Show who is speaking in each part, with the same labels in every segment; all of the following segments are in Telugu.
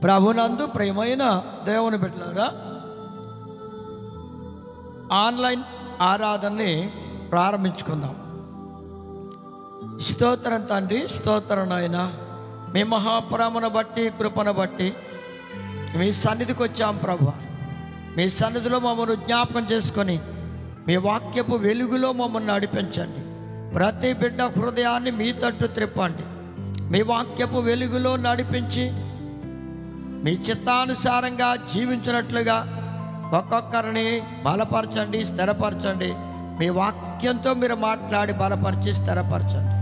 Speaker 1: ప్రభునందు ప్రియమైన దేవుని బిడ్డలారా, ఆన్లైన్ ఆరాధనని ప్రారంభించుకుందాం. స్తోత్రం తండ్రి, స్తోత్రం నాయన. మీ మహాపురమును బట్టి, కృపను బట్టి మీ సన్నిధికి వచ్చాం ప్రభు. మీ సన్నిధిలో మమ్మల్ని జ్ఞాపకం చేసుకొని మీ వాక్యపు వెలుగులో మమ్మల్ని నడిపించండి. ప్రతి బిడ్డ హృదయాన్ని మీ తట్టు త్రిప్పండి. మీ వాక్యపు వెలుగులో నడిపించి మీ చిత్తానుసారంగా జీవించినట్లుగా ఒక్కొక్కరిని బలపరచండి, స్థిరపరచండి. మీ వాక్యంతో మీరు మాట్లాడి బలపరిచి స్థిరపరచండి.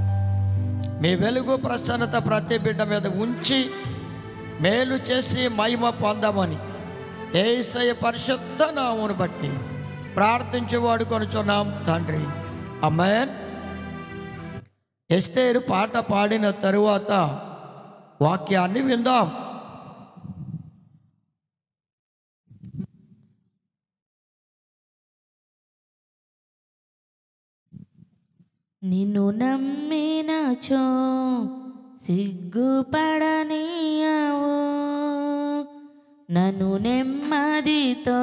Speaker 1: మీ వెలుగు ప్రసన్నత ప్రతి బిడ్డ మీద ఉంచి మేలు చేసి మహిమ పొందమని యేసయ్య పరిశుద్ధ నామమును బట్టి ప్రార్థించి వాడుకొనుచున్నాం తండ్రి, ఆమేన్. ఎస్తేరు పాట పాడిన తరువాత వాక్యాన్ని విందాం.
Speaker 2: నిన్ను నమ్మినచో సిగ్గుపడనీయవు, నన్ను నెమ్మదితో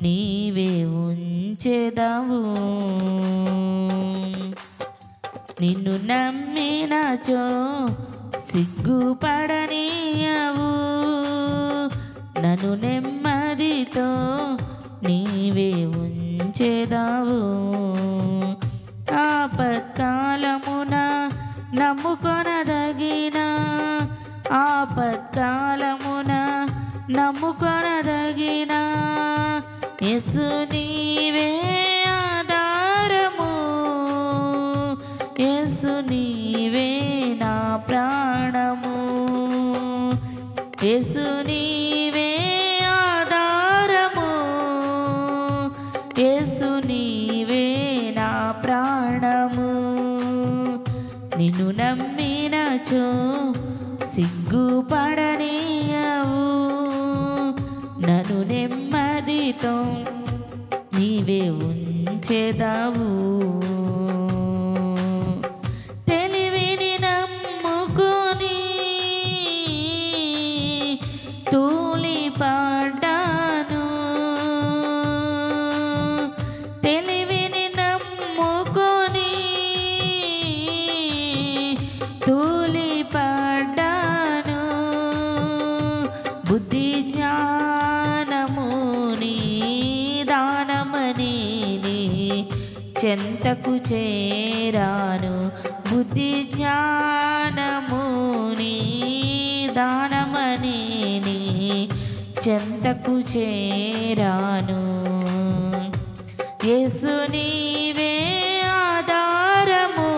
Speaker 2: నీవే ఉంచెదవు. నిన్ను నమ్మినచో సిగ్గుపడనీయవు, నన్ను నెమ్మదితో నీవే ఉంచెదవు. ఆపత్కాలమున నమ్ముకొనదగిన, ఆపత్కాలమున నమ్ముకొనదగిన యేసు నీవే ఆధారము, యేసు నీవే నా ప్రాణము, యేసు నీవే ఆధారము, యేసు నీవే నా ప్రాణము. నిన్ను నమ్మినచో సిగ్గుపడనీయవు, నన్ను నెమ్మదితో నీవే ఉంచెదవు. తెలివిని నమ్ముకొని తూలిపడ్డాను, తెలివిని నమ్ముకొని తూలిపడ్డాను. బుద్ధి జ్ఞానము నీ దానమని నీ చెంతకు చేరాను, బుద్ధి జ్ఞానము నీ దానమని నీ చెంతకు చేరాను. యేసు నీవే ఆధారము,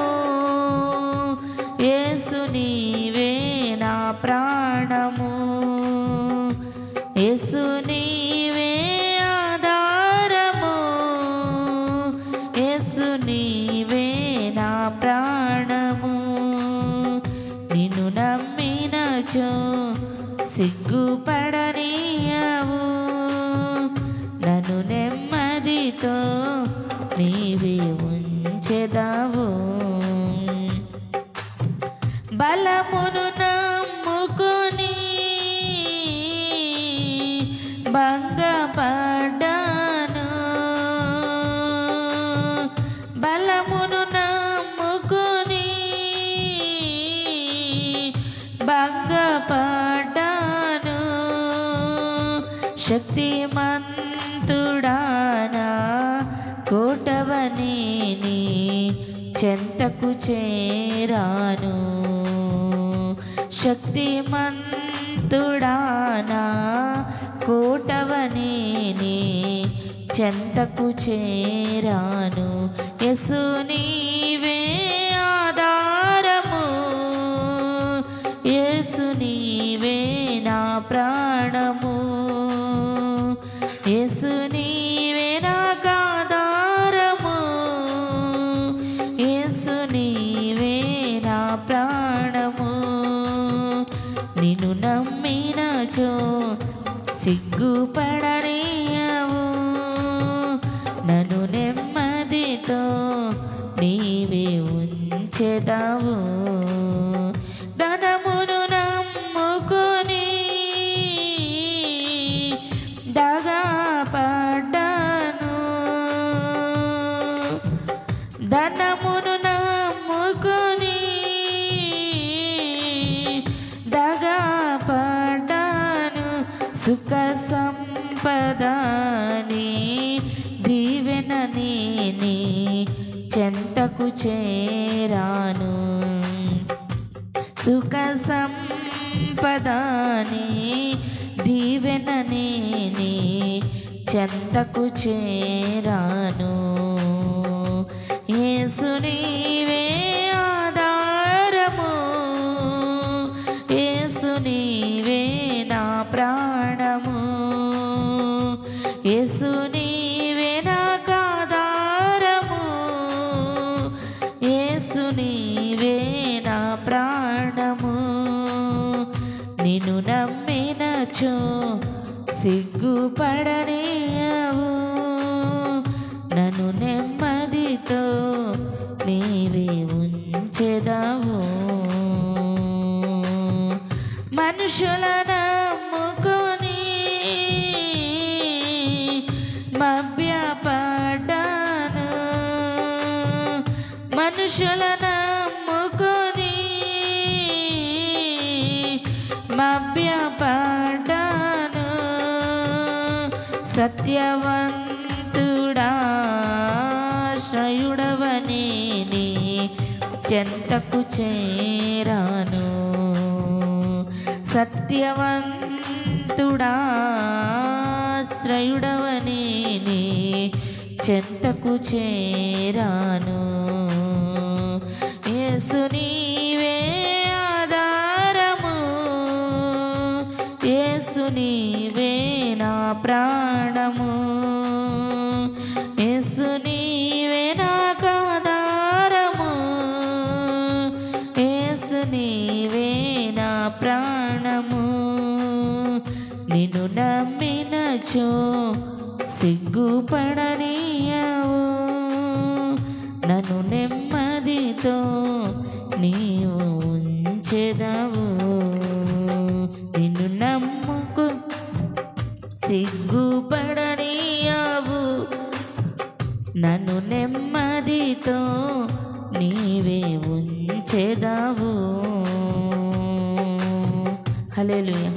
Speaker 2: యేసు నీవే నా ప్రాణము, యేసు నీవే ఆధారము, యేసు నీవే నా ప్రాణము. నిన్ను నమ్మినచో సిగ్గుపడనీయవు, నన్ను నెమ్మదితో నీవే ఉంచెదవు. బలమును నమ్ముకొని భంగపడ్డాను, బలమును నమ్ముకొని భంగపడ్డాను. శక్తిమంతుడానా కోటవని నీ చెంతకు చేరాను, శక్తిమంతుడానా కోటవని నీ చెంతకు చేరాను. యేసు నీవే ఆధారము, యేసు నీవే నా ప్రాణము, యేసు నీవే నాకు ఆధారము, యేసు నీవే నా ప్రాణము. నిన్ను నమ్మినచో సిగ్గుపడనీయవు, నన్ను నెమ్మదితో నీవే ఉంచెదవు. ధనమును నమ్ముకొని సుఖ సంపదని దీవెనని నీ చెంతకు చేరాను. సుఖ సంపదని దీవెనని నీ చెంతకు చేరాను. యేసు నీవే ఆధారము, యేసు నీవే నా ప్రాణము, యేసు నీవే నాకు ఆధారము, యేసు నీవే నా ప్రాణము. నిన్ను నమ్మినచో సిగ్గుపడనీయవు, నన్ను నెమ్మదితో నీవే ఉంచెదవు. మనుషుల నమ్ముకొని మభ్యపడ్డాను, మనుషుల నమ్ముకొని మభ్యపడ్డాను. సత్యవంతుడా శ్రయుడవని నీ చెంతకు చేరాను. సత్యవంతుడా శ్రయుడవని నీ చెంతకు చేరాను. యేసు నీవే ఆధారము, యేసు నీవే నా ప్రాణము, యేసు నీవే నాకు ఆధారము, యేసు నీవే నా ప్రాణము. నిన్ను నమ్మినచో సిగ్గుపడనీయవు, నన్ను నెమ్మదితో నీవు ఉంచెదవు. నిన్ను నమ్ముకు సిగ్గుపడనీయవు, నన్ను నెమ్మదితో నీవే ఉంచెదవు. హల్లెలూయా.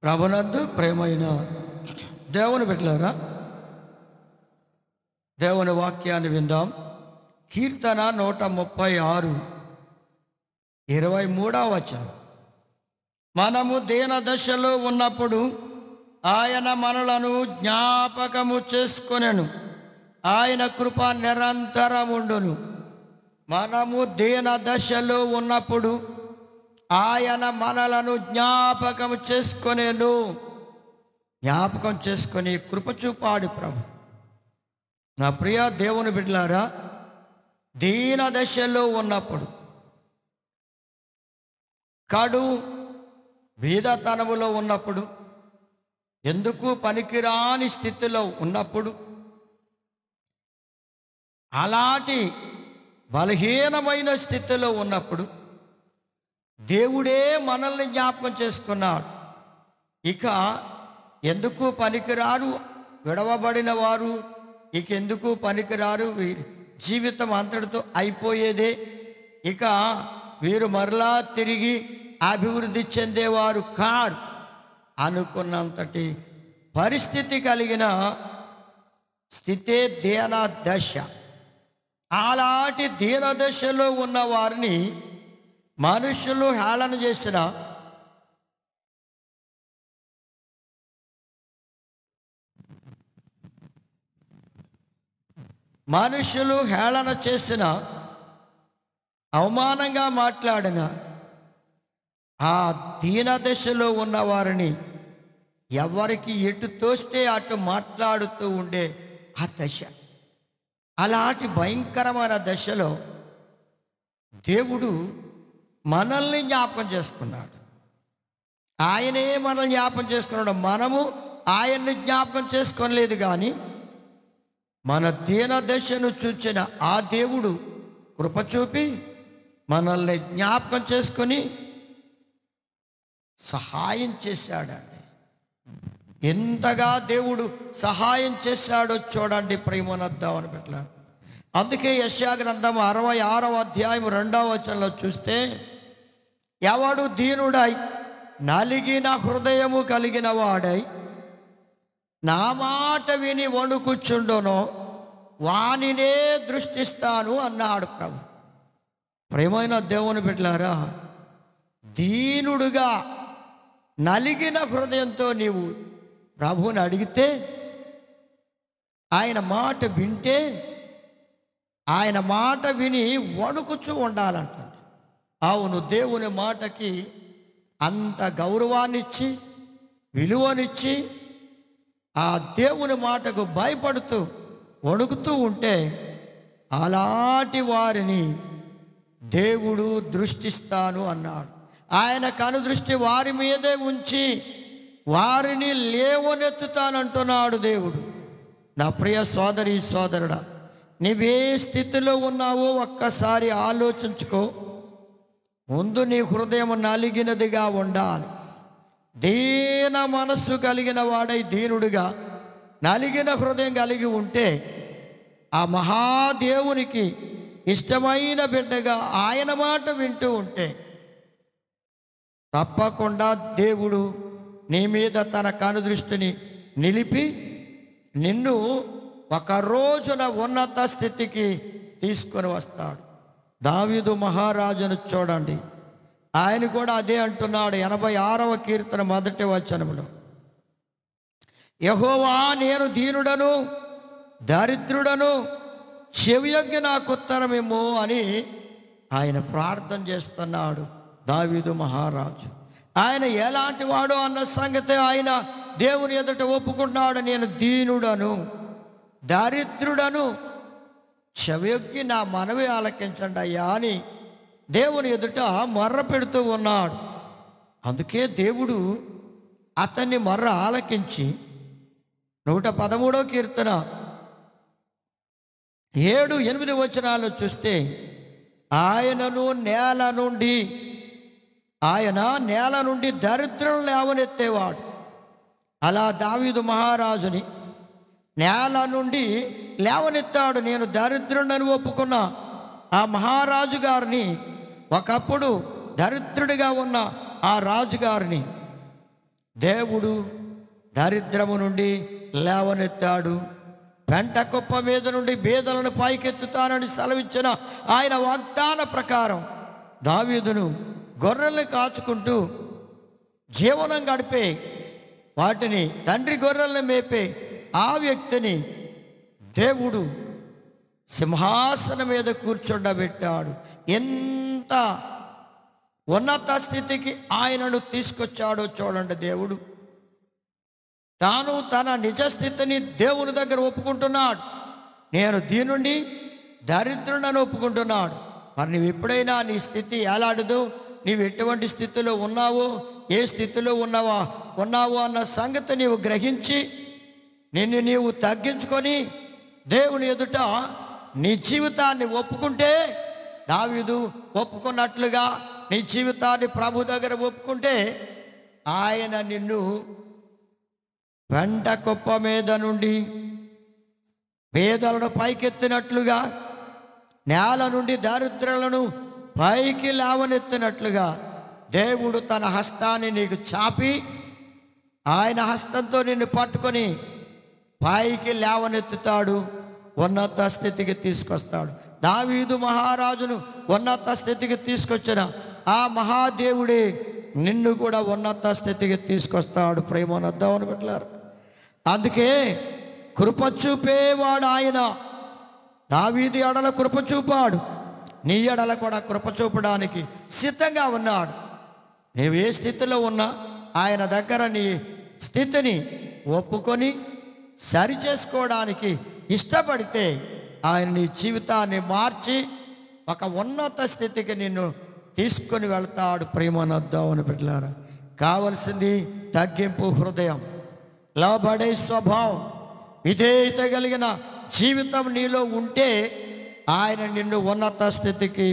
Speaker 1: ప్రభునందు ప్రేమైన దేవుని బిడ్డలారా, దేవుని వాక్యాన్ని విందాం. కీర్తన 136 23వ వచనం. మనము దీన దశలో ఉన్నప్పుడు ఆయన మనలను జ్ఞాపకము చేసుకొనెను, ఆయన కృప నిరంతరముండును. మనము దీన దశలో ఉన్నప్పుడు ఆయన మనలను జ్ఞాపకం చేసుకొనేను. జ్ఞాపకం చేసుకొని కృప చూపాడు ప్రభు. నా ప్రియ దేవుని బిడ్డలారా, దీన దశలో ఉన్నప్పుడు, కడు బీదతనములో ఉన్నప్పుడు, ఎందుకు పనికిరాని స్థితిలో ఉన్నప్పుడు, అలాంటి బలహీనమైన స్థితిలో ఉన్నప్పుడు దేవుడే మనల్ని జ్ఞాపకం చేసుకున్నాడు. ఇక ఎందుకు పనికిరారు విడవబడిన వారు, ఇక ఎందుకు పనికిరారు, వీరి జీవితం అంతటితో అయిపోయేదే, ఇక వీరు మరలా తిరిగి అభివృద్ధి చెందేవారు కారు అనుకున్నంతటి పరిస్థితి కలిగిన స్థితే దీన దశ. అలాంటి దీన దశలో ఉన్న వారిని మనుషులు హేళన చేసిన, మనుషులు హేళన చేసిన, అవమానంగా మాట్లాడిన ఆ దీన దశలో ఉన్న వారిని ఎవరికి ఎటు తోస్తే అటు మాట్లాడుతూ ఉండే ఆ దశ, అలాంటి భయంకరమైన దశలో దేవుడు మనల్ని జ్ఞాపకం చేసుకున్నాడు. ఆయనే మనల్ని జ్ఞాపకం చేసుకున్నాడు. మనము ఆయన్ని జ్ఞాపకం చేసుకోలేదు, కానీ మన దీన దశను చూచిన ఆ దేవుడు కృప చూపి మనల్ని జ్ఞాపకం చేసుకొని సహాయం చేశాడండి. ఎంతగా దేవుడు సహాయం చేశాడో చూడండి ప్రేమనద్దామని పెట్ట. అందుకే యెషయా గ్రంథం 66వ అధ్యాయం 2వ వచనంలో చూస్తే, ఎవడు దీనుడై నలిగిన హృదయము కలిగిన వాడై నా మాట విని వణుకుచుండునో వానినే దృష్టిస్తాను అన్నాడు ప్రభు. ప్రేమైన దేవుని బిడ్డలారా, దీనుడుగా నలిగిన హృదయంతో నీవు ప్రభువుని అడిగితే, ఆయన మాట వింటే, ఆయన మాట విని వణుకుచూ ఉండాలంట. అవును, దేవుని మాటకి అంత గౌరవాన్నిచ్చి విలువనిచ్చి ఆ దేవుని మాటకు భయపడుతూ వణుకుతూ ఉంటే అలాంటి వారిని దేవుడు దృష్టిస్తాను అన్నాడు. ఆయన కనుదృష్టి వారి మీదే ఉంచి వారిని లేవనెత్తుతానంటున్నాడు దేవుడు. నా ప్రియ సోదరి సోదరుడా, నీవే స్థితిలో ఉన్నావో ఒక్కసారి ఆలోచించుకో. ముందు నీ హృదయం నలిగినదిగా ఉండాలి. దీన మనస్సు కలిగిన వాడై దీనుడిగా నలిగిన హృదయం కలిగి ఉంటే ఆ మహాదేవునికి ఇష్టమైన బిడ్డగా ఆయన మాట వింటూ ఉంటే తప్పకుండా దేవుడు నీ మీద తన కనుదృష్టిని నిలిపి నిన్ను ఒక రోజున ఉన్నత స్థితికి తీసుకొని వస్తాడు. దావీదు మహారాజును చూడండి, ఆయన కూడా అదే అంటున్నాడు. 86వ కీర్తన 1వ వచనంలో, యెహోవా నేను దీనుడను దరిద్రుడను, చెవియొగ్గి నాకు ఉత్తరమేమో అని ఆయన ప్రార్థన చేస్తున్నాడు దావీదు మహారాజు. ఆయన ఎలాంటి వాడు అన్న సంగతి ఆయన దేవుని ఎదుట ఒప్పుకున్నాడు. నేను దీనుడను దరిద్రుడను, చెవియొగ్గి నా మనవి ఆలకించండి అయ్యా అని దేవుని ఎదుట మొర్ర పెడుతూ ఉన్నాడు. అందుకే దేవుడు అతన్ని మొర్ర ఆలకించి 113వ కీర్తన 7-8 వచనాలు చూస్తే, ఆయన నేల నుండి దరిద్రం లేవనెత్తేవాడు. అలా దావీదు మహారాజుని నేల నుండి లేవనెత్తాడు. నేను దరిద్రుడని ఒప్పుకున్న ఆ మహారాజు గారిని, ఒకప్పుడు దరిద్రుడిగా ఉన్న ఆ రాజుగారిని దేవుడు దరిద్రము నుండి లేవనెత్తాడు. పెంట కుప్ప మీద నుండి బీదలను పైకెత్తుతానని సెలవిచ్చిన ఆయన వాగ్దాన ప్రకారం దావీదును గొర్రెల్ని కాచుకుంటూ జీవనం గడిపే, వాటిని తండ్రి గొర్రెల్ని మేపే ఆ వ్యక్తిని దేవుడు సింహాసనం మీద కూర్చోబెట్టాడు. ఎంత ఉన్నత స్థితికి ఆయనను తీసుకొచ్చాడో చూడండి. దేవుడు తాను తన నిజస్థితిని దేవుని దగ్గర ఒప్పుకుంటున్నాడు. నేను దీనుండి దరిద్రుడని ఒప్పుకుంటున్నాడు. మరి నువ్వు ఎప్పుడైనా నీ స్థితి ఎలాడదు, నీవు ఎటువంటి స్థితిలో ఉన్నావో, ఏ స్థితిలో ఉన్నావో అన్న సంగతి నీవు గ్రహించి నిన్ను నీవు తగ్గించుకొని దేవుని ఎదుట నీ జీవితాన్ని ఒప్పుకుంటే, దావీదు ఒప్పుకున్నట్లుగా నీ జీవితాన్ని ప్రభు దగ్గర ఒప్పుకుంటే ఆయన నిన్ను పెంట కుప్ప మీద నుండి పేదలను పైకెత్తినట్లుగా, నేల నుండి దరిద్రులను పైకి లేవనెత్తినట్లుగా దేవుడు తన హస్తాన్ని నీకు చాపి ఆయన హస్తంతో నిన్ను పట్టుకొని పైకి లేవనెత్తుతాడు, ఉన్నత స్థితికి తీసుకొస్తాడు. దావీదు మహారాజును ఉన్నత స్థితికి తీసుకొచ్చిన ఆ మహాదేవుడే నిన్ను కూడా ఉన్నత స్థితికి తీసుకొస్తాడు. ప్రేమనద్దామని పెట్టారు. అందుకే కృప చూపేవాడు ఆయన. దావీదు ఎడల కృప చూపాడు, నీ ఎడల కూడా కృప చూపడానికి సిద్ధంగా ఉన్నాడు. నీవు ఏ స్థితిలో ఉన్నా ఆయన దగ్గర నీ స్థితిని ఒప్పుకొని సరిచేసుకోవడానికి ఇష్టపడితే ఆయన నీ జీవితాన్ని మార్చి ఒక ఉన్నత స్థితికి నిన్ను తీసుకొని వెళ్తాడు. ప్రేమనద్దామని పెట్టారు. కావలసింది తగ్గింపు హృదయం. లోబడే స్వభావం, విధేయత కలిగిన జీవితం నీలో ఉంటే ఆయన నిన్ను ఉన్నత స్థితికి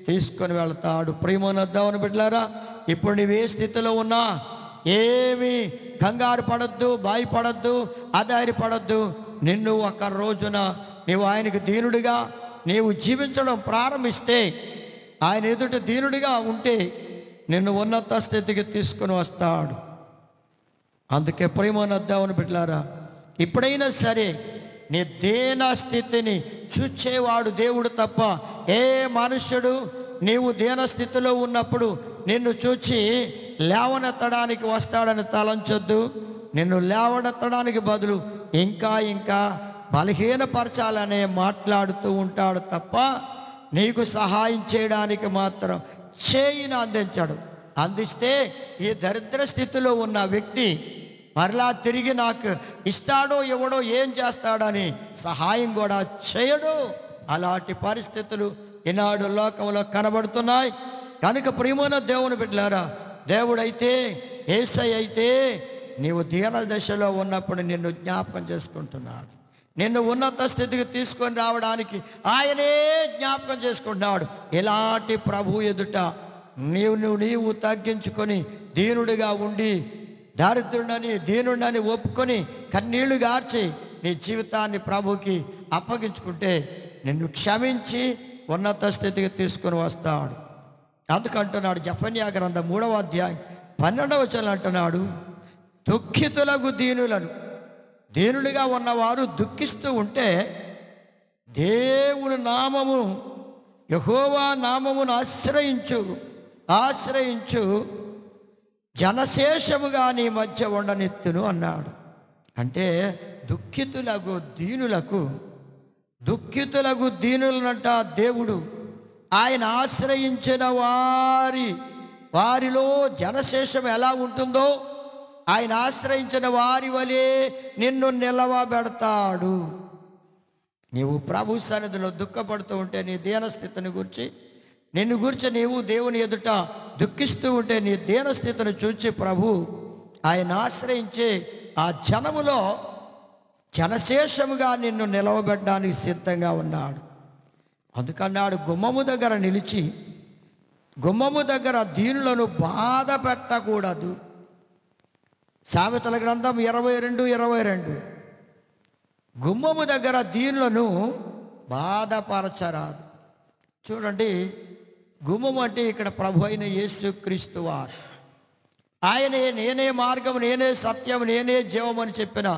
Speaker 1: తీసుకొని వెళ్తాడు. ప్రియమైన దేవుని బిడ్డలారా, ఇప్పుడు నువ్వే స్థితిలో ఉన్నా ఏమీ కంగారు పడద్దు, భయపడద్దు, ఆధారపడద్దు. నిన్ను ఒక రోజున నీవు ఆయనకు దీనుడిగా నీవు జీవించడం ప్రారంభిస్తే, ఆయన ఎదుట దీనుడిగా ఉంటే నిన్ను ఉన్నత స్థితికి తీసుకొని వస్తాడు. అందుకే ప్రియమైన దేవుని బిడ్డలారా, ఇప్పుడైనా సరే నీ దీన స్థితిని చూచేవాడు దేవుడు తప్ప ఏ మనుష్యుడు నీవు దీన స్థితిలో ఉన్నప్పుడు నిన్ను చూచి లేవనెత్తడానికి వస్తాడని తలంచొద్దు. నిన్ను లేవనెత్తడానికి బదులు ఇంకా ఇంకా బలహీనపరచాలనే మాట్లాడుతూ ఉంటాడు తప్ప నీకు సహాయం చేయడానికి మాత్రం చేయిని అందించాడు. అందిస్తే ఈ దరిద్ర స్థితిలో ఉన్న వ్యక్తి మరలా తిరిగి నాకు ఇస్తాడో ఇవ్వడో ఏం చేస్తాడని సహాయం కూడా చేయడు. అలాంటి పరిస్థితులు ఈనాడు లోకంలో కనబడుతున్నాయి. కనుక ప్రియమైన దేవుని బిడ్డలారా, దేవుడైతే యేసయ్య అయితే నీవు దీన దశలో ఉన్నప్పుడు నిన్ను జ్ఞాపకం చేసుకుంటున్నాడు. నిన్ను ఉన్నత స్థితికి తీసుకొని రావడానికి ఆయనే జ్ఞాపకం చేసుకుంటున్నాడు. ఇలాంటి ప్రభు ఎదుట నీవు తగ్గించుకొని దీనుడిగా ఉండి దారిద్రుడని దీనుడని ఒప్పుకొని కన్నీళ్లు గార్చి నీ జీవితాన్ని ప్రభుకి అప్పగించుకుంటే నిన్ను క్షమించి ఉన్నత స్థితికి తీసుకొని వస్తాడు. అందుకంటున్నాడు జెఫన్యా గ్రంథం 3వ అధ్యాయం 12వ వచనం అంటున్నాడు, దుఃఖితులకు దీనులను, దీనులుగా ఉన్నవారు దుఃఖిస్తూ ఉంటే దేవుని నామము యెహోవా నామమును ఆశ్రయించు జనశేషముగా నీ మధ్య ఉండనెత్తును అన్నాడు. అంటే దుఃఖితులకు దీనులనంట దేవుడు ఆయన ఆశ్రయించిన వారిలో జనశేషం ఎలా ఉంటుందో ఆయన ఆశ్రయించిన వారి వలె నిన్ను నిలవబెడతాడు. నీవు ప్రభు సన్నిధిలో దుఃఖపడుతూ ఉంటే నీ దీనస్థితిని గురించి నిన్ను గురించి నీవు దేవుని ఎదుట దుఃఖిస్తూ ఉంటే నీ దీనస్థితిని చూచి ప్రభు ఆయన ఆశ్రయించే ఆ జనములో జనశేషముగా నిన్ను నిలవబెట్టడానికి సిద్ధంగా ఉన్నాడు. అందుకన్నాడు, గుమ్మము దగ్గర దీనులను బాధ పెట్టకూడదు. సామెతల గ్రంథం 22:22 గుమ్మము దగ్గర దీనులను బాధపరచరాదు. చూడండి, గుమ్మం అంటే ఇక్కడ ప్రభు అయిన యేసుక్రీస్తు వారు. ఆయనే నేనే మార్గం, నేనే సత్యం, నేనే జీవం అని చెప్పిన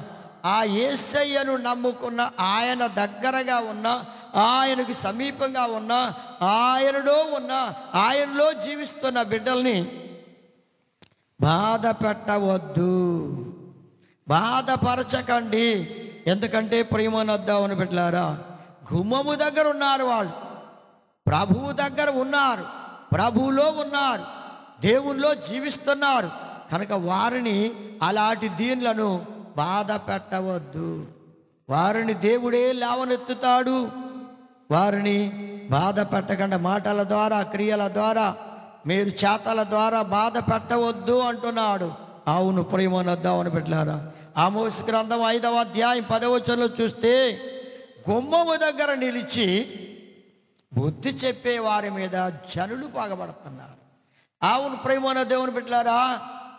Speaker 1: ఆ యేసయ్యను నమ్ముకున్న, ఆయన దగ్గరగా ఉన్న, ఆయనకు సమీపంగా ఉన్న, ఆయనలో జీవిస్తున్న బిడ్డల్ని బాధ పెట్టవద్దు, బాధపరచకండి. ఎందుకంటే ప్రియమైన దేవుని బిడ్డలారా, గుమ్మము దగ్గర ఉన్నారు వాళ్ళు, ప్రభువు దగ్గర ఉన్నారు, ప్రభువులో ఉన్నారు, దేవునిలో జీవిస్తున్నారు. కనుక వారిని, అలాంటి దీనులను బాధ పెట్టవద్దు. వారిని దేవుడే లేవనెత్తుతాడు. వారిని బాధ పెట్టకుండా మాటల ద్వారా, క్రియల ద్వారా, మీరు చేతల ద్వారా బాధ పెట్టవద్దు అంటున్నాడు. అవును ప్రియమైన దేవుని బిడ్డలారా, ఆమోస్ గ్రంథం 5వ అధ్యాయం 10వ వచనంలో చూస్తే గుమ్మము దగ్గర నిలిచి బుద్ధి చెప్పే వారి మీద జనులు పగబడుతున్నారు. అవును ప్రియమైన దేవుని బిడ్డలారా,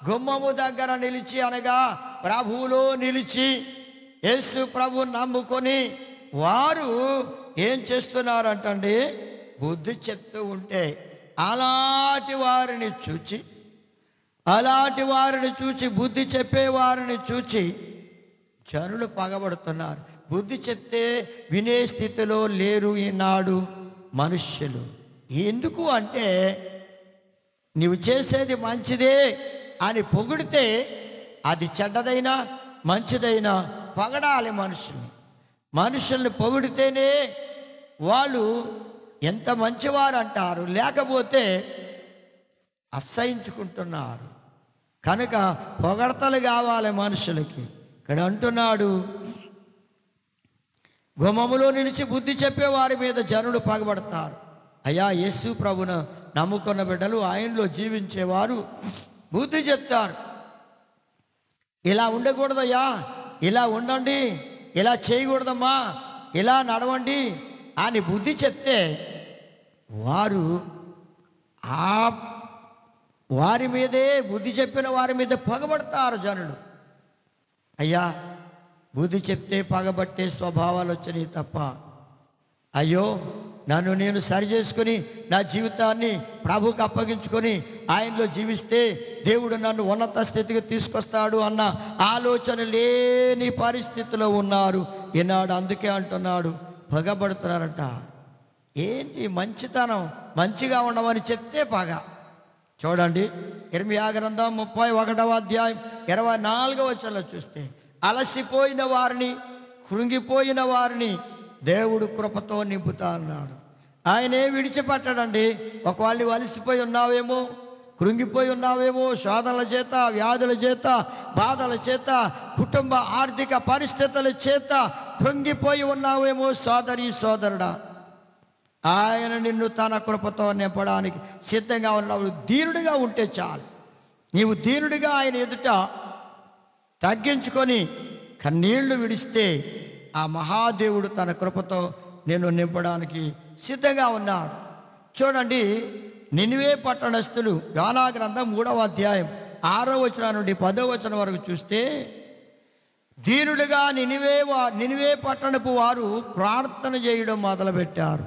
Speaker 1: గుమ్మము దగ్గర నిలిచి అనగా ప్రభువులో నిలిచి యేసు ప్రభువుని నమ్ముకొని వారు ఏం చేస్తున్నారంటండి, బుద్ధి చెప్తూ ఉంటే అలాంటి వారిని చూచి బుద్ధి చెప్పే వారిని చూచి జనులు పగబడుతున్నారు. బుద్ధి చెప్తే వినే స్థితిలో లేరు ఈనాడు మనుష్యులు. ఎందుకు అంటే నీవు చేసేది మంచిదే అని పొగిడితే అది చెడ్డదైనా మంచిదైనా పొగడాలి. మనుషుల్ని పొగిడితేనే వాళ్ళు ఎంత మంచివారు అంటారు, లేకపోతే అసహించుకుంటున్నారు. కనుక పొగడతలు కావాలి మనుషులకి. ఇక్కడ అంటున్నాడు, గుమ్మములో నిలిచి బుద్ధి చెప్పే వారి మీద జనులు పగబడతారు. అయ్యా, యేసు ప్రభును నమ్ముకున్న బిడ్డలు, ఆయనలో జీవించేవారు బుద్ధి చెప్తారు. ఇలా ఉండకూడదయ్యా, ఇలా ఉండండి, ఇలా చేయకూడదమ్మా, ఇలా నడవండి అని బుద్ధి చెప్తే వారు వారి మీదే, బుద్ధి చెప్పిన వారి మీద పగబడతారు జనులు. అయ్యా, బుద్ధి చెప్తే పగబట్టే స్వభావాలు వచ్చినాయి తప్ప, అయ్యో నన్ను నేను సరి చేసుకుని నా జీవితాన్ని ప్రభువుకు అప్పగించుకొని ఆయనలో జీవిస్తే దేవుడు నన్ను ఉన్నత స్థితికి తీసుకొస్తాడు అన్న ఆలోచన లేని పరిస్థితిలో ఉన్నారు ఈనాడు. అందుకే అంటున్నాడు, పగబడుతున్నారంట. ఏంటి మంచితనం, మంచిగా ఉండమని చెప్తే పగ. చూడండి, ఇర్మియా గ్రంథం 31వ అధ్యాయం 24వ వచనంలో చూస్తే, అలసిపోయిన వారిని, కృంగిపోయిన వారిని దేవుడు కృపతో నింపుతా అన్నాడు. ఆయనే విడిచిపెట్టాడండి. ఒకవేళ నువ్వు అలసిపోయి ఉన్నావేమో, కృంగిపోయి ఉన్నావేమో, శోధనల చేత, వ్యాధుల చేత, బాధల చేత, కుటుంబ ఆర్థిక పరిస్థితుల చేత కృంగిపోయి ఉన్నావేమో సోదరి సోదరుడా, ఆయన నిన్ను తన కృపతో నింపడానికి సిద్ధంగా ఉన్నావు. దీనుడిగా ఉంటే చాలు. నీవు దీనుడిగా ఆయన ఎదుట తగ్గించుకొని కన్నీళ్లు విడిస్తే ఆ మహాదేవుడు తన కృపతో నిన్ను నింపడానికి సిద్ధంగా ఉన్నాడు. చూడండి, నినివే పట్టణస్థులు యోనా గ్రంథం 3వ అధ్యాయం 6వ వచనం నుండి 10వ వచనం వరకు చూస్తే, దీనుడిగా నినివే పట్టణపు వారు ప్రార్థన చేయడం మొదలుపెట్టారు.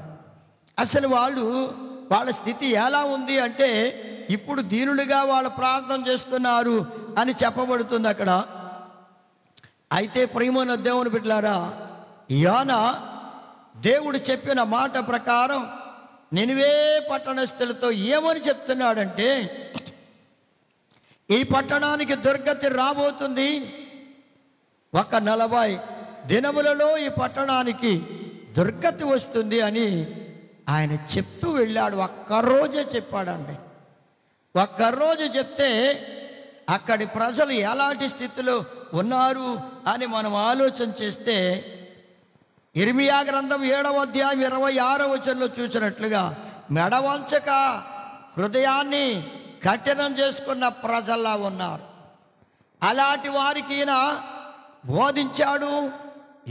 Speaker 1: అసలు వాళ్ళ స్థితి ఎలా ఉంది అంటే, ఇప్పుడు దీనుడిగా వాళ్ళు ప్రార్థన చేస్తున్నారు అని చెప్పబడుతుంది అక్కడ. అయితే ప్రియమైన దేవుని బిడ్డలారా, యోనా దేవుడు చెప్పిన మాట ప్రకారం నినివే పట్టణస్థులతో ఏమని చెప్తున్నాడంటే, ఈ పట్టణానికి దుర్గతి రాబోతుంది, ఒక 40 దినములలో ఈ పట్టణానికి దుర్గతి వస్తుంది అని ఆయన చెప్తూ వెళ్ళాడు. ఒక్కరోజే చెప్పాడండి. ఒక్కరోజు చెప్తే అక్కడి ప్రజలు ఎలాంటి స్థితిలో ఉన్నారు అని మనం ఆలోచన చేస్తే, ఇర్మియా గ్రంథం 7వ అధ్యాయం 26వ వచనంలో చూసినట్లుగా, మెడవంచక హృదయాన్ని కఠినం చేసుకున్న ప్రజల్లా ఉన్నారు. అలాంటి వారికి ఈయన బోధించాడు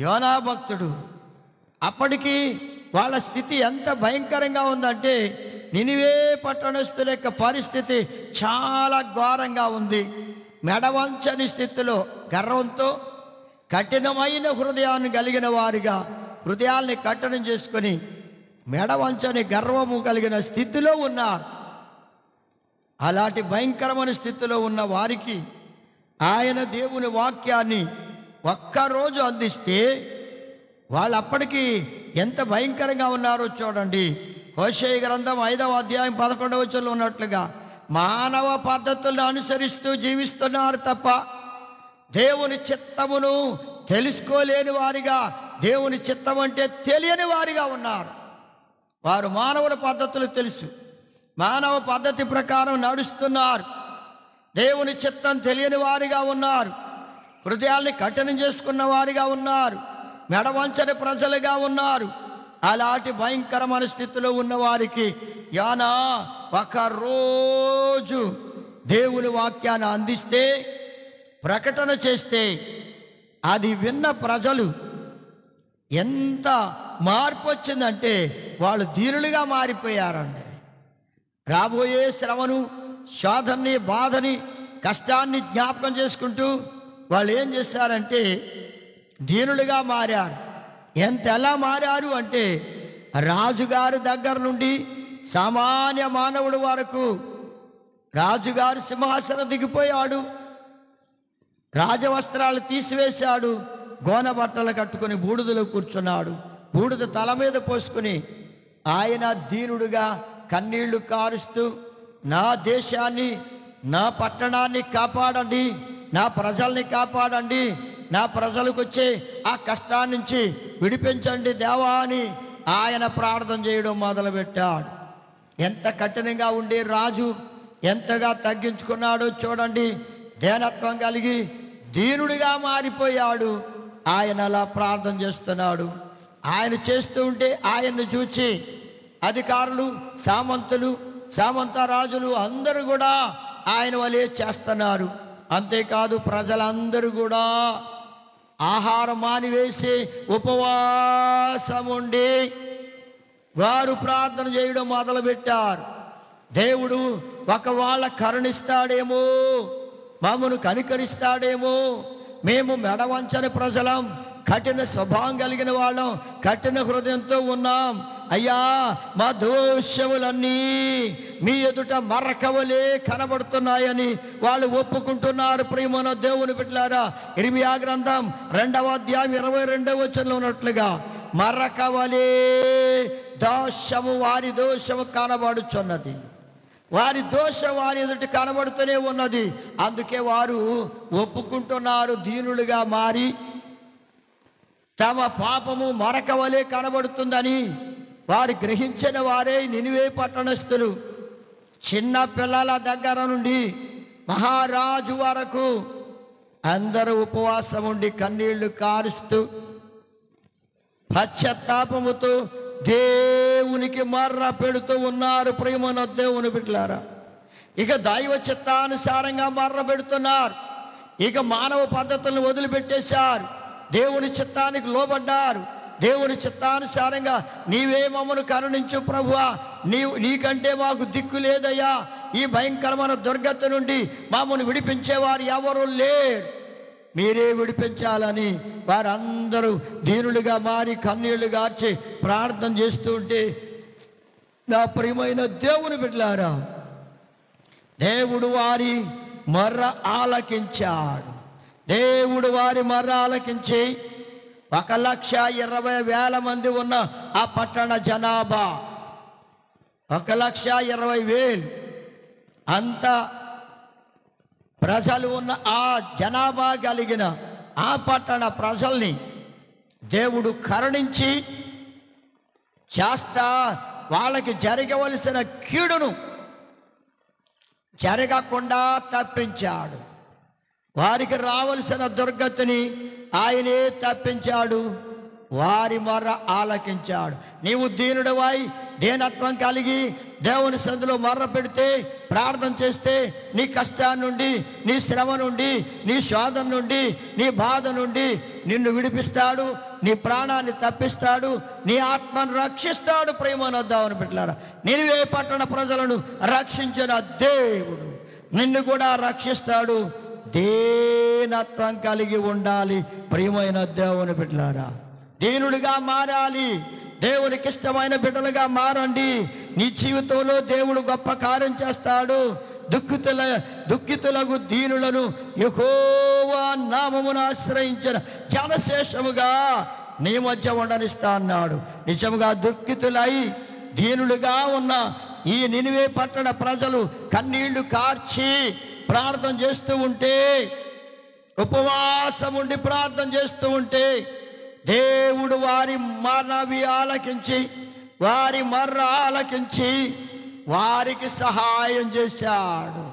Speaker 1: యోనా భక్తుడు. అప్పటికి వాళ్ళ స్థితి ఎంత భయంకరంగా ఉందంటే, నినివే పట్టణస్థుల యొక్క పరిస్థితి చాలా ఘోరంగా ఉంది. మెడవంచని స్థితిలో, గర్వంతో కఠినమైన హృదయాన్ని కలిగిన వారిగా హృదయాల్ని కఠినం చేసుకొని మెడవంచని గర్వము కలిగిన స్థితిలో ఉన్నారు. అలాంటి భయంకరమైన స్థితిలో ఉన్న వారికి ఆయన దేవుని వాక్యాన్ని ఒక్కరోజు అందిస్తే వాళ్ళు అప్పటికి ఎంత భయంకరంగా ఉన్నారో చూడండి. హోషేయ గ్రంథం 5వ అధ్యాయం 11వ వచనంలో ఉన్నట్లుగా, మానవ పద్ధతులను అనుసరిస్తూ జీవిస్తున్నారు తప్ప దేవుని చిత్తమును తెలుసుకోలేని వారిగా, దేవుని చిత్తం అంటే తెలియని వారిగా ఉన్నారు. వారు మానవుల పద్ధతులు తెలుసు, మానవ పద్ధతి ప్రకారం నడుస్తున్నారు. దేవుని చిత్తం తెలియని వారిగా ఉన్నారు. హృదయాల్ని కఠినం చేసుకున్న వారిగా ఉన్నారు. మెడవంచని ప్రజలుగా ఉన్నారు. అలాంటి భయంకరమైన స్థితిలో ఉన్న వారికి యోనా ఒకరోజు దేవుని వాక్యాన్ని అందిస్తే, ప్రకటన చేస్తే, అది విన్న ప్రజలు ఎంత మార్పు వచ్చిందంటే వాళ్ళు దీనులుగా మారిపోయారండి. రాబోయే శ్రమను, శోధనని, బాధని, కష్టాన్ని జ్ఞాపకం చేసుకుంటూ వాళ్ళు ఏం చేశారంటే దీనులుగా మారారు. ఎలా మారారు అంటే, రాజుగారి దగ్గర నుండి సామాన్య మానవుడి వరకు, రాజుగారు సింహాసనం దిగిపోయాడు, రాజవస్త్రాలు తీసివేశాడు, గోన బట్టలు కట్టుకొని బూడిదలో కూర్చున్నాడు. బూడిద తల మీద పోసుకుని ఆయన దీనుడుగా కన్నీళ్లు కారుస్తూ, నా దేశాన్ని, నా పట్టణాన్ని కాపాడండి, నా ప్రజల్ని కాపాడండి, నా ప్రజలకు వచ్చే ఆ కష్టాన్ని నుంచి విడిపించండి దేవా అని ఆయన ప్రార్థన చేయడం మొదలుపెట్టాడు. ఎంత కఠినంగా ఉండే రాజు ఎంతగా తగ్గించుకున్నాడో చూడండి. దేనత్వం కలిగి దీనుడిగా మారిపోయాడు. ఆయన అలా ప్రార్థన చేస్తున్నాడు. ఆయన చేస్తూ ఉంటే ఆయన్ని చూచి అధికారులు, సామంతులు, సామంత రాజులు అందరూ కూడా ఆయన వలే చేస్తున్నారు. అంతేకాదు ప్రజలందరూ కూడా ఆహారం మానివేసి ఉపవాసం ఉండి వారు ప్రార్థన చేయడం మొదలుపెట్టారు. దేవుడు ఒకవేళ కరుణిస్తాడేమో, మమ్మను కనికరిస్తాడేమో, మేము మెడవంచని ప్రజలం, కఠిన స్వభావం కలిగిన వాళ్ళం, కఠిన హృదయంతో ఉన్నాం, అయ్యా మా దోషములన్నీ మీ ఎదుట మరకవలే కనబడుతున్నాయని వాళ్ళు ఒప్పుకుంటున్నారు. ప్రియమైన దేవుని బిడ్డలారా, ఇర్మియా గ్రంథం 2వ అధ్యాయం 22వ వచనంలో ఉన్నట్లుగా మరకవలే దోషము వారి దోషము కనబడుచున్నది, వారి దోషం వారి ఎదుట కనబడుతూనే ఉన్నది. అందుకే వారు ఒప్పుకుంటున్నారు. దీనులుగా మారి తమ పాపము మరకవలే కనబడుతుందని వారు గ్రహించిన వారే నినివే పట్టణస్థులు. చిన్న పిల్లల దగ్గర నుండి మహారాజు వరకు అందరూ ఉపవాసం ఉండి కన్నీళ్లు కారుస్తూ పశ్చాత్తాపముతో దేవునికి మర్ర పెడుతూ ఉన్నారు. ప్రియమైన దేవుని బిడ్డలారా, ఇక దైవ చిత్తానుసారంగా మర్ర పెడుతున్నారు. ఇక మానవ పద్ధతులను వదిలిపెట్టేశారు. దేవుని చిత్తానికి లోబడ్డారు. దేవుని చిత్తానుసారంగా నీవే మమ్మను కరుణించు ప్రభువా, నీకంటే మాకు దిక్కు లేదయ్యా, ఈ భయంకరమైన దుర్గతి నుండి మమ్మల్ని విడిపించేవారు ఎవరు లేరు, మీరే విడిపించాలని వారందరూ దీనులుగా మారి కన్నీళ్లు గార్చి ప్రార్థన చేస్తూ ఉంటే, నా ప్రియమైన దేవుని బిడ్డలారా, దేవుడు వారి మర్ర ఆలకించాడు. దేవుడు వారి మర్ర ఆలకించి 1,20,000 మంది ఉన్న ఆ పట్టణ జనాభా 1,20,000 అంత ప్రజలు ఉన్న ఆ జనాభా కలిగిన ఆ పట్టణ ప్రజల్ని దేవుడు కరుణించి చేస్తా వాళ్ళకి జరగవలసిన కీడును జరగకుండా తప్పించాడు. వారికి రావలసిన దుర్గతిని ఆయనే తప్పించాడు. వారి మొర్ర ఆలకించాడు. నీవు దీనుడవై దీనత్వం కలిగి దేవుని సందులో మొర్ర పెడితే, ప్రార్థన చేస్తే, నీ కష్టాన్ని నుండి, నీ శ్రమ నుండి, నీ శోధన నుండి, నీ బాధ నుండి నిన్ను విడిపిస్తాడు, నీ ప్రాణాన్ని తప్పిస్తాడు, నీ ఆత్మను రక్షిస్తాడు. ప్రేమను దేవుని బిడ్డలారా, నినివే పట్టణ ప్రజలను రక్షించిన దేవుడు నిన్ను కూడా రక్షిస్తాడు. దీనత్వం కలిగి ఉండాలి. ప్రియమైన దేవుని బిడ్డలారా, దీనుడిగా మారాలి. దేవునికి ఇష్టమైన బిడ్డలుగా మారండి. నీ జీవితంలో దేవుడు గొప్ప కార్యం చేస్తాడు. దుఃఖితులకు దీనులను యెహోవా నామమును ఆశ్రయించిన జనశేషముగా నీ మధ్య ఉండనిస్తా అన్నాడు. నిజముగా దుఃఖితులై దీనులుగా ఉన్న ఈ నినివే పట్టణ ప్రజలు కన్నీళ్లు కార్చి ప్రార్థన చేస్తూ ఉంటే, ఉపవాసం ఉండి ప్రార్థన చేస్తూ ఉంటే, దేవుడు వారి మనవి ఆలకించి, వారి మర్ర ఆలకించి వారికి సహాయం చేశాడు.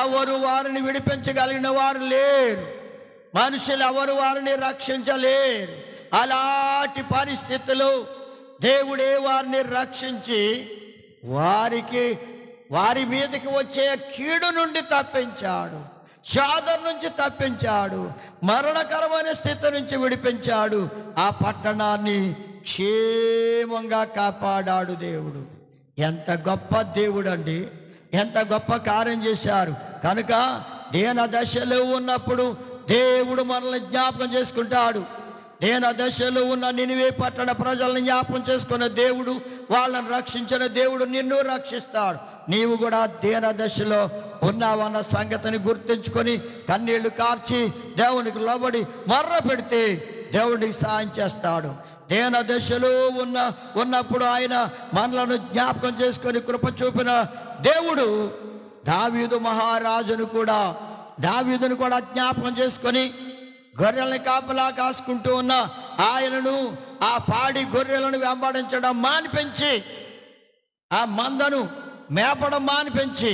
Speaker 1: ఎవరు వారిని విడిపించగలిగిన వారు లేరు. మనుషులు ఎవరు వారిని రక్షించలేరు. అలాంటి పరిస్థితులు దేవుడే వారిని రక్షించి వారి మీదకి వచ్చే కీడు నుండి తప్పించాడు, శోధన నుంచి తప్పించాడు, మరణకరమైన స్థితి నుంచి విడిపించాడు. ఆ పట్టణాన్ని క్షేమంగా కాపాడాడు దేవుడు. ఎంత గొప్ప దేవుడు అండి! ఎంత గొప్ప కార్యం చేశారు. కనుక దీన దశలో ఉన్నప్పుడు దేవుడు మనల్ని జ్ఞాపకం చేసుకుంటాడు. దీన దశలో ఉన్న నినివే పట్టణ ప్రజలను జ్ఞాపకం చేసుకున్న దేవుడు, వాళ్ళని రక్షించిన దేవుడు నిన్ను రక్షిస్తాడు. నీవు కూడా దీన దశలో ఉన్నావన్న సంగతిని గుర్తుంచుకొని కన్నీళ్లు కార్చి దేవునికి లోబడి మర్ర పెడితే దేవుడికి సాయం చేస్తాడు. దీన దశలో ఉన్నప్పుడు ఆయన మనలను జ్ఞాపకం చేసుకొని కృప చూపిన దేవుడు దావీదు మహారాజును కూడా జ్ఞాపకం చేసుకొని గొర్రెల్ని కాపలా కాసుకుంటూ ఉన్న ఆయనను, ఆ పాడి గొర్రెలను వెంబడించడం మానిపించి, ఆ మందను మేపడం మానిపించి,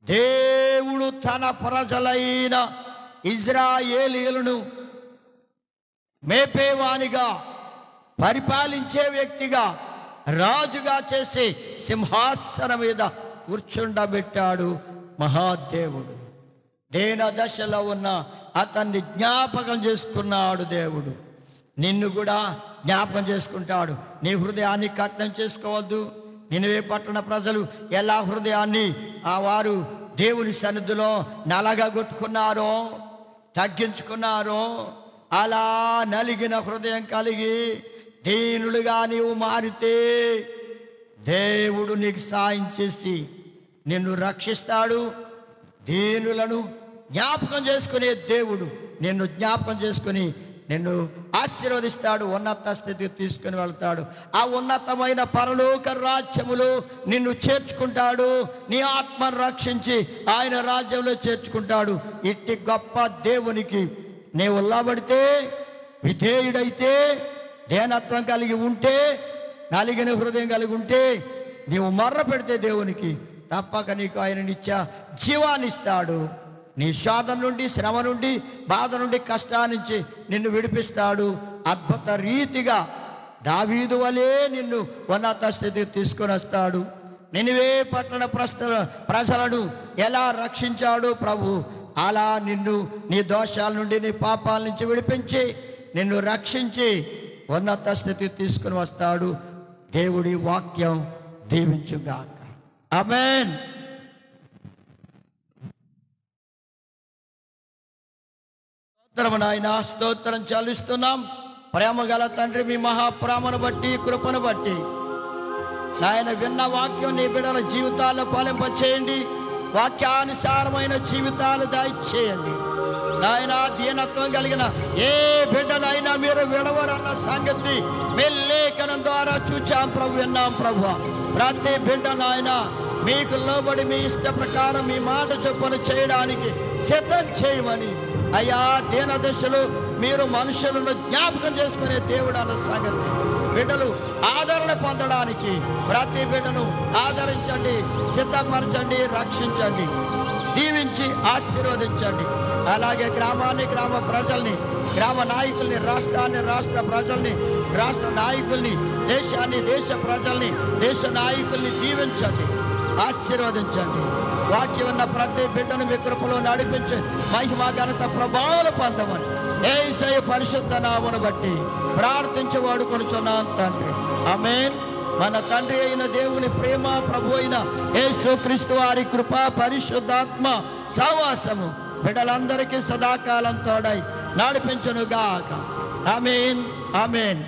Speaker 1: దేవుడు తన ప్రజలైన ఇజ్రాయేలీయులను మేపేవానిగా, పరిపాలించే వ్యక్తిగా, రాజుగా చేసి సింహాసనం మీద కూర్చుండబెట్టాడు మహాదేవుడు. దీన దశలో ఉన్న అతన్ని జ్ఞాపకం చేసుకున్నాడు దేవుడు. నిన్ను కూడా జ్ఞాపకం చేసుకుంటాడు. నీ హృదయాన్ని కఠినం చేసుకోవద్దు. నినివే పట్టణ ప్రజలు ఎలా హృదయాన్ని వారు దేవుని సన్నిధిలో నలగగొట్టుకున్నారో, తగ్గించుకున్నారో, అలా నలిగిన హృదయం కలిగి దీనులుగా నీవు మారితే దేవుడు నీకు సాయం చేసి నిన్ను రక్షిస్తాడు. దీనులను జ్ఞాపకం చేసుకునే దేవుడు నిన్ను జ్ఞాపకం చేసుకుని నిన్ను ఆశీర్వదిస్తాడు. ఉన్నత స్థితికి తీసుకుని వెళ్తాడు. ఆ ఉన్నతమైన పరలోక రాజ్యములో నిన్ను చేర్చుకుంటాడు. నీ ఆత్మను రక్షించి ఆయన రాజ్యంలో చేర్చుకుంటాడు. ఇట్టి గొప్ప దేవునికి నీవు లోబడితే, విధేయుడైతే, దేనత్వం కలిగి ఉంటే, నలిగిన హృదయం కలిగి ఉంటే, నీవు మొర్ర పెడితే దేవునికి తప్పక నీకు ఆయన నిత్య జీవాన్ని ఇస్తాడు. నీ శోధన నుండి, శ్రమ నుండి, బాధ నుండి, కష్టాన్నించి నిన్ను విడిపిస్తాడు. అద్భుత రీతిగా దావీదు వలె నిన్ను ఉన్నత స్థితికి తీసుకొని వస్తాడు. నినివే పట్టణ ప్రజలను ఎలా రక్షించాడు ప్రభు, అలా నిన్ను నీ దోషాల నుండి, నీ పాపాల నుంచి విడిపించి నిన్ను రక్షించి ఉన్నత స్థితికి తీసుకుని వస్తాడు. దేవుడి వాక్యం దీవించుగాక. ఆమేన్. స్తోత్రం నాయన, స్తోత్రం చెల్లిస్తున్నాం. ప్రేమ గల తండ్రి, మీ మహాప్రేమను బట్టి, కృపను బట్టి నాయన విన్న వాక్యం నీ బిడ్డల జీవితాల్లో ఫలింపచేయండి. వాక్యానుసారమైన జీవితాలు దయచేయండి నాయన. దీనత్వం కలిగిన ఏ బిడ్డనైనా మీరు విడవరన్న సంగతి మీ లేఖనం ద్వారా చూచాం ప్రభు, విన్నాం ప్రభు. ప్రతి బిడ్డ నాయన మీకు లోబడి మీ ఇష్ట ప్రకారం మీ మాట చొప్పున చేయడానికి సిద్ధం చేయమని అయ్యా. దీన దశలో మీరు మనుషులను జ్ఞాపకం చేసుకునే దేవుడు అన్న సంగతి బిడ్డలు ఆదరణ పొందడానికి ప్రతి బిడ్డను ఆదరించండి, సిద్ధపరచండి, రక్షించండి, దీవించి ఆశీర్వదించండి. అలాగే గ్రామాన్ని, గ్రామ ప్రజల్ని, గ్రామ నాయకుల్ని, రాష్ట్రాన్ని, రాష్ట్ర ప్రజల్ని, రాష్ట్ర నాయకుల్ని, దేశాన్ని, దేశ ప్రజల్ని, దేశ నాయకుల్ని దీవించండి, ఆశీర్వదించండి. వాక్యం ఉన్న ప్రతి బిడ్డను మీ కృపలో నడిపించి మహిమ, ఘనత, ప్రభావాలు పొందమని యేసయ్య పరిశుద్ధ నామమును బట్టి ప్రార్థించి వాడుకొనుచున్నాను తండ్రి. ఆమేన్. మన తండ్రి అయిన దేవుని ప్రేమ, ప్రభు అయిన యేసుక్రీస్తు వారి కృప, పరిశుద్ధాత్మ సహవాసము బిడ్డలందరికీ సదాకాలం తోడై నడిపించునుగాక. ఆమేన్. ఆమేన్.